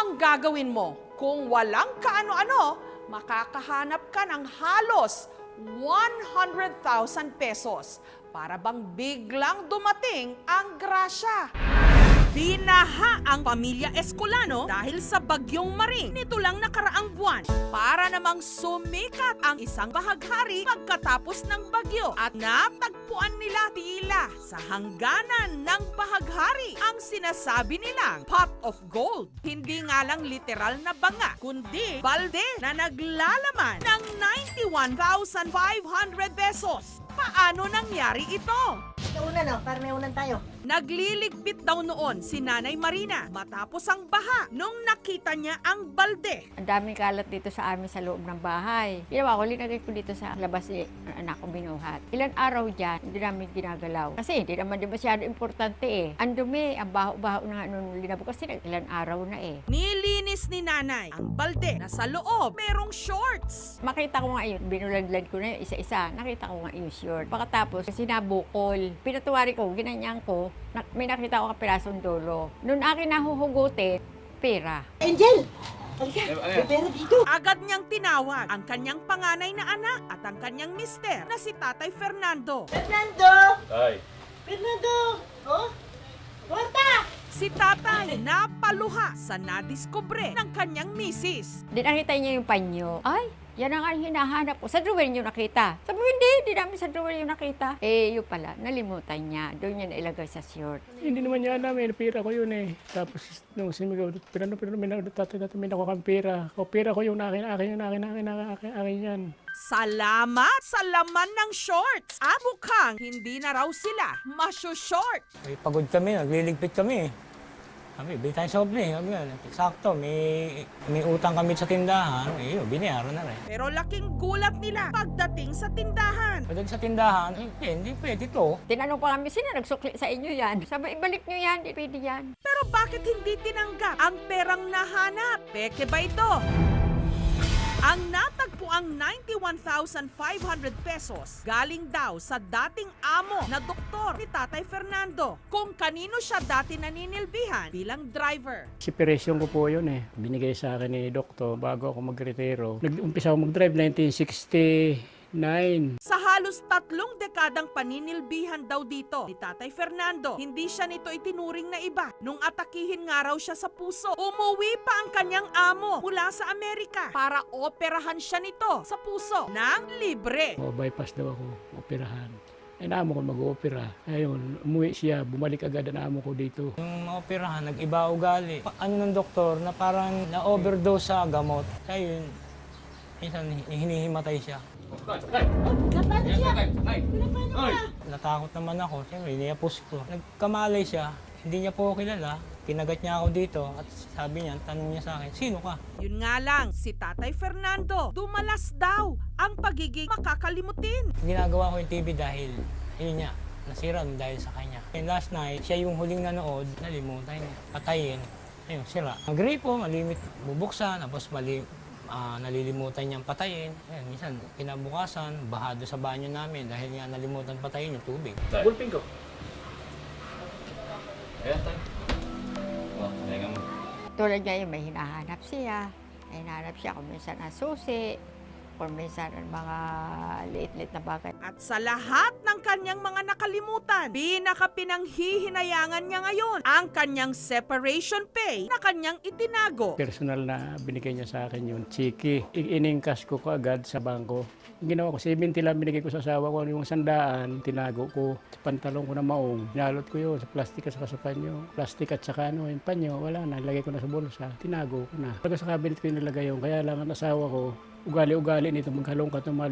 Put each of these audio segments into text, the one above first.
ang gagawin mo? Kung walang kaano-ano, makakahanap ka ng halos 100,000 pesos para bang biglang dumating ang grasya. Binaha ang pamilya Escolano dahil sa bagyong Maring nito lang nakaraang buwan para namang sumikat ang isang bahaghari pagkatapos ng bagyo at natagpuan nila tila sa hangganan ng bahaghari ang sinasabi nilang pot of gold. Hindi nga lang literal na banga, kundi balde na naglalaman ng 91,500 pesos. Paano nangyari ito? Una no, para may unan tayo. Nagliligpit daw noon si Nanay Marina matapos ang baha nung nakita niya ang balde. Ang daming kalat dito sa amin sa loob ng bahay. Ginawa ko, linagay ko dito sa labas ni anak ko binuhat. Ilan araw dyan, hindi namin ginagalaw. Kasi hindi naman din masyado importante eh. Ang dumi, ang baho-baho na nung linabog kasi ilan araw na eh. Nilinis ni Nanay ang balde na sa loob merong shorts. Makita ko nga yun, binulaglag ko na yun isa-isa. Nakita ko nga yung short. Pagkatapos, sinabukol. Pinatuwari ko, ginanyan ko, may nakita ko kapirasong dulo. Noon akin nahuhugutin, pera. Angel! Halika, may pera dito. Agad niyang tinawag ang kanyang panganay na anak at ang kanyang mister na si Tatay Fernando. Fernando! Ay, Fernando! Oh? Kwarta! Si Tatay napaluha sa nadiskubre ng kanyang misis. Di nakita niya yung panyo. Ay, yan ang hinahanap ko. Sa drawer niyo nakita. Sabi ko, hindi namin sa drawer yung nakita. Eh, yun pala, nalimutan niya. Doon niya nailagay sa short. hindi naman niya alam eh, pera ko yun eh. Tapos nung simigaw, pinano, tatay natin, may nakuha kang pera. O pera ko yung akin yan. Salamat sa laman ng shorts. Mukhang hindi na raw sila masyo-short. May pagod kami, nagliligpit kami. Kami, bili tayong soble. Sabi nga, sakto, may utang kami sa tindahan. Eh, yun, binayaran na rin. Pero laking gulat nila pagdating sa tindahan. Pagdating sa tindahan, hindi pwede to. Tinanong pa kami, sino nagsukli sa inyo yan? Sabi, ibalik niyo yan, di pwede yan. Pero bakit hindi tinanggap ang perang nahanap? Peke ba ito? Ang natagpuang 91,500 pesos galing daw sa dating amo na doktor ni Tatay Fernando kung kanino siya dati naninilbihan bilang driver. Si Peresyon ko po yun eh. Binigay sa akin ni Doktor bago ako magretiro. Nag-umpisa ako mag-drive 1969. Sa halos 3 dekadang paninilbihan daw dito ni Tatay Fernando, hindi siya nito itinuring na iba. Nung atakihin nga raw siya sa puso, umuwi pa ang kanyang amo mula sa Amerika para operahan siya nito sa puso ng libre. O bypass daw ako, operahan. Ay naamo ko mag-opera. Ayun, umuwi siya, bumalik agad ang amo ko dito. Yung maoperahan, nag-iba ugali. Ano ng doktor na parang na-overdose sa gamot. Kaya yun, minsan hinihimatay siya. Kapano siya? Natakot naman ako, siyempre, niyapos ko. Nagkamalay siya, hindi niya po ako kilala. Kinagat niya ako dito at sabi niya, tanong niya sa akin, sino ka? Yun nga lang, si Tatay Fernando, dumalas daw ang pagiging makakalimutin. Ginagawa ko yung TV dahil, yun niya, nasira dahil sa kanya. And last night, siya yung huling nanood, nalimutan niya, patayin, ayun, sira. Gripo, malimit, bubuksan, tapos nalilimutan niyang patayin. Ayan, minsan, kinabukasan, bahado sa banyo namin dahil nga nalimutan patayin yung tubig. Bulping ko. Ayan tayo. Oh, teka mo. Tulad niya yung may hinahanap siya. May hinahanap siya kung minsan ang susi, kung minsan ang mga liit-liit na bagay. At sa lahat ng kanyang mga nakalimutan, pinakapinanghihinayangan niya ngayon ang kanyang separation pay na kanyang itinago. Personal na binigay niya sa akin yun, chiki. Iningkas ko kaagad sa bangko. Yung ginawa ko, 70 lang binigay ko sa asawa ko. Yung 100, tinago ko sa pantalon ko na maong. Nalot ko yun sa plastic at saka sa panyo. Plastic at saka yung panyo, wala na. Lagay ko na sa bulsa. Tinago ko na. Pagka sa cabinet ko yung nilagay yun. Kaya lang ang asawa ko, ugali-ugali nito, maghalongkat ng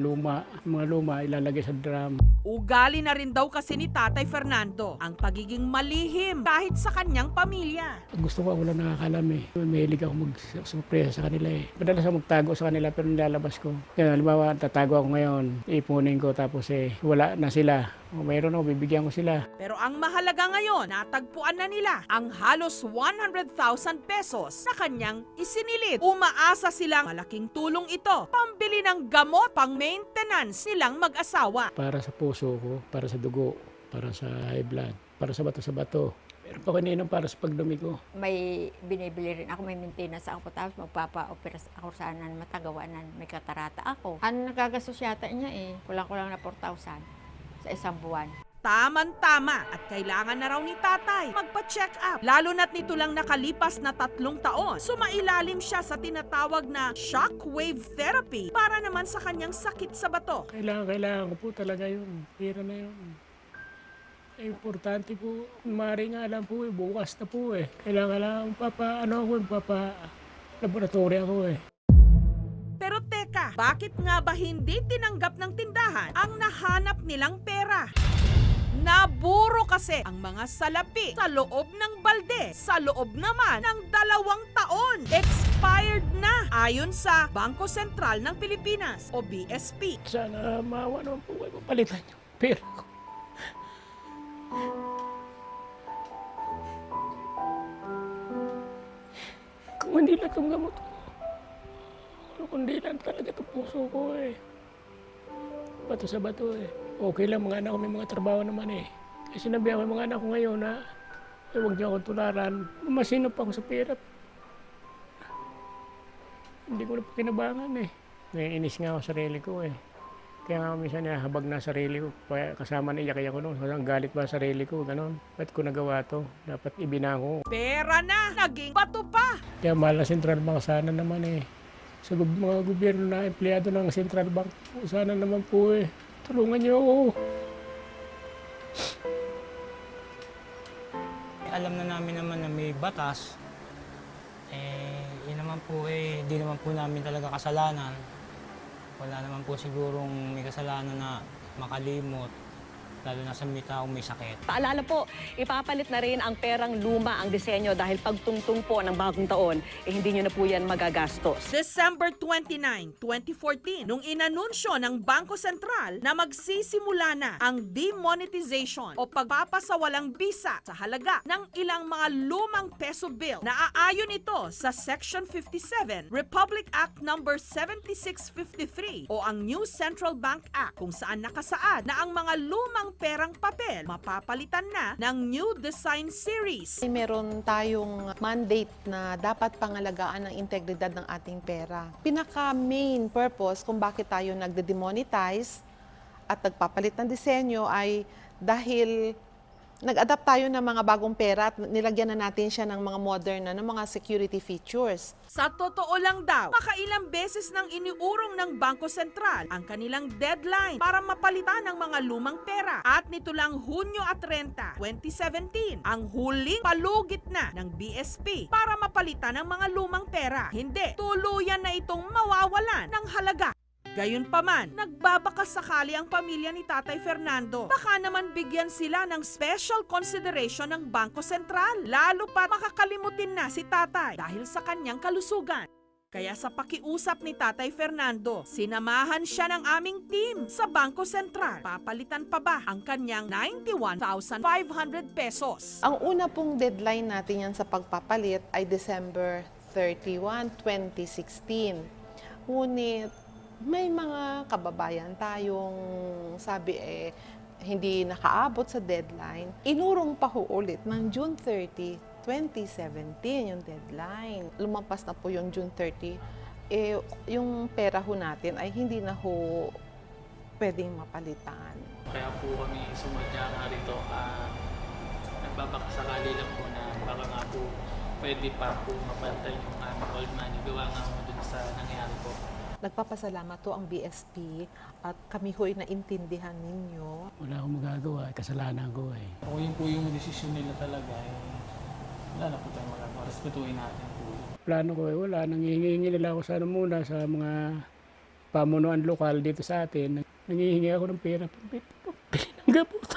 mga luma, ilalagay sa drum. Ugali na rin daw kasi ni Tatay Fernando ang pagiging malihim kahit sa kanyang pamilya. Gusto ko wala nakakalam eh. Mahilig ako mag-surpresa sa kanila eh. Madalas ako magtago sa kanila pero nilalabas ko. Kaya halimbawa, tatago ako ngayon, ipunin ko tapos wala na sila. O mayroon ako, bibigyan ko sila. Pero ang mahalaga ngayon, natagpuan na nila ang halos 100,000 pesos na kanyang isinilid. Umaasa silang malaking tulong ito, pambili ng gamot, pang maintenance nilang mag-asawa. Para sa puso ko, para sa dugo, para sa high blood, para sa bato. Pero pa kanina para sa pagdumi ko. May binibili rin ako, may maintenance ako, tapos magpapa-opera ako sana matagawanan, may katarata ako. Ano nagagastos yata niya eh? Kulang-kulang na 4,000 sa isang buwan. Taman-tama at kailangan na raw ni tatay magpa-check up. Lalo na't nito lang nakalipas na 3 taon. Sumailalim siya sa tinatawag na shockwave therapy para naman sa kanyang sakit sa bato. Kailangan ko po talaga yun. Pera na yun. Importante po, maaari nga lang po bukas na po Kailangan lang laboratory ako Pero teka, bakit nga ba hindi tinanggap ng tindahan ang nahanap nilang pera? Naburo kasi ang mga salapi sa loob ng balde, sa loob naman ng 2 taon. Expired na ayon sa Bangko Sentral ng Pilipinas o BSP. Sana maawa naman po kayo, papalitan yung pera ko. Kung hindi lang itong gamot ko, kundi lang talaga itong puso ko Bato sa bato Okay lang, mga anak ko may mga trabaho naman Kasi sinabihan ko yung mga anak ko ngayon na huwag niyo akong tularan. Masinop ako sa pera. Hindi ko na po kinabangan Naiinis nga ako sa sarili ko Kaya nga minsan habag na sarili ko. Kasama na iyak-iyak ko noon. Galit ba sa sarili ko? Ganon. Ba't ko nagawa to? Dapat ibinako. Pera na, naging bato pa. Kaya mahal na Central Bank sana naman Sa mga gobyerno na empleyado ng Central Bank, sana naman po tulungan niyo ako. Alam na namin naman na may batas. Yun naman po hindi naman po namin talaga kasalanan. Wala naman po sigurong may kasalanan na makalimot. Lalo na sa may taong may sakit. Paalala po, ipapalit na rin ang perang luma ang disenyo dahil pagtungtong po ng bagong taon, hindi nyo na po yan magagastos. December 29, 2014, nung inanunsyo ng Bangko Sentral na magsisimula na ang demonetization o pagpapasawalang bisa sa halaga ng ilang mga lumang peso bill. Naaayon ito sa Section 57, Republic Act No. 7653 o ang New Central Bank Act kung saan nakasaad na ang mga lumang perang papel mapapalitan na ng new design series. Meron tayong mandate na dapat pangalagaan ang integridad ng ating pera. Pinaka-main purpose kung bakit tayo nagde-demonetize at nagpapalit ng disenyo ay dahil nag-adapt tayo ng mga bagong pera at nilagyan na natin siya ng mga modern na ng mga security features. Sa totoo lang daw, makailang beses nang iniurong ng Bangko Sentral ang kanilang deadline para mapalitan ang mga lumang pera. At nito lang Hunyo 30, 2017, ang huling palugit na ng BSP para mapalitan ang mga lumang pera. Hindi, tuluyan na itong mawawalan ng halaga. Gayunpaman, nagbabakas sakali ang pamilya ni Tatay Fernando. Baka naman bigyan sila ng special consideration ng Bangko Sentral. Lalo pa makakalimutin na si Tatay dahil sa kanyang kalusugan. Kaya sa pakiusap ni Tatay Fernando, sinamahan siya ng aming team sa Bangko Sentral. Papalitan pa ba ang kanyang 91,500 pesos? Ang una pong deadline natin yan sa pagpapalit ay December 31, 2016. Ngunit may mga kababayan tayong sabi hindi nakaabot sa deadline. Inurong pa ho ulit ng June 30, 2017 yung deadline. Lumampas na po yung June 30. Yung pera ho natin ay hindi na ho pwedeng mapalitan. Kaya po kami sumadya nga rito. Nagbabakasakali lang po na baka nga po pwede pa po mapalitan yung aming old money. Gawa nga po dun sa nangyari po. Nagpapasalamat to ang BSP at kami ho'y naintindihan ninyo. Wala akong magagawa, kasalanan ko Kung yun po yung desisyon nila talaga, wala na po tayong magagawa. Respetuhin natin po. Plano ko wala. Nangihingi nila ako sana muna sa mga pamunuan lokal dito sa atin. Nangihingi ako ng pera. Pambili ng gamot.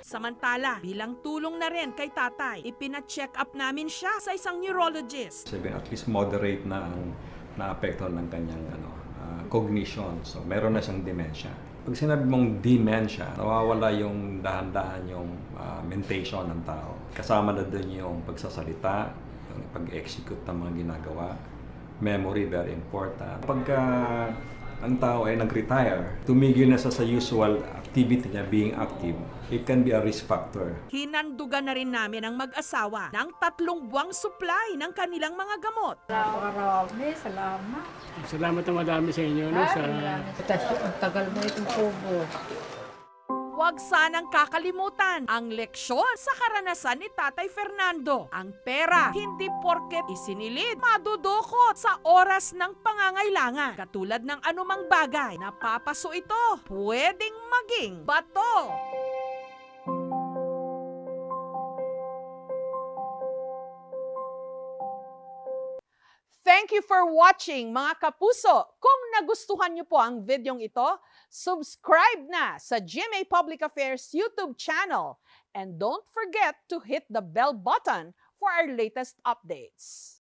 Samantala, bilang tulong na rin kay Tatay, ipina-check up namin siya sa isang neurologist. Sabi, at least moderate na ang naapektuhan ng kanyang cognition. So, meron na siyang dementia. Pag sinabi mong dementia, nawawala yung dahan-dahan yung mentation ng tao. Kasama na din yung pagsasalita, yung pag-execute ng mga ginagawa. Memory, very important. Pagka ang tao ay nag-retire, tumigil na sa usual activity niya, being active, it can be a risk factor. Hinandugan na rin namin ang mag-asawa ng 3 buwang supply ng kanilang mga gamot. Napakarami, salamat. Salamat na madami sa inyo. No, sa... Ang tagal mo itong tubo. Huwag sanang kakalimutan ang leksyon sa karanasan ni Tatay Fernando. Ang pera, hindi porket isinilid, madudukot sa oras ng pangangailangan. Katulad ng anumang bagay, napapaso ito, pwedeng maging bato. Thank you for watching, mga kapuso. Kung nagustuhan niyo po ang videong ito, subscribe na sa GMA Public Affairs YouTube channel. And don't forget to hit the bell button for our latest updates.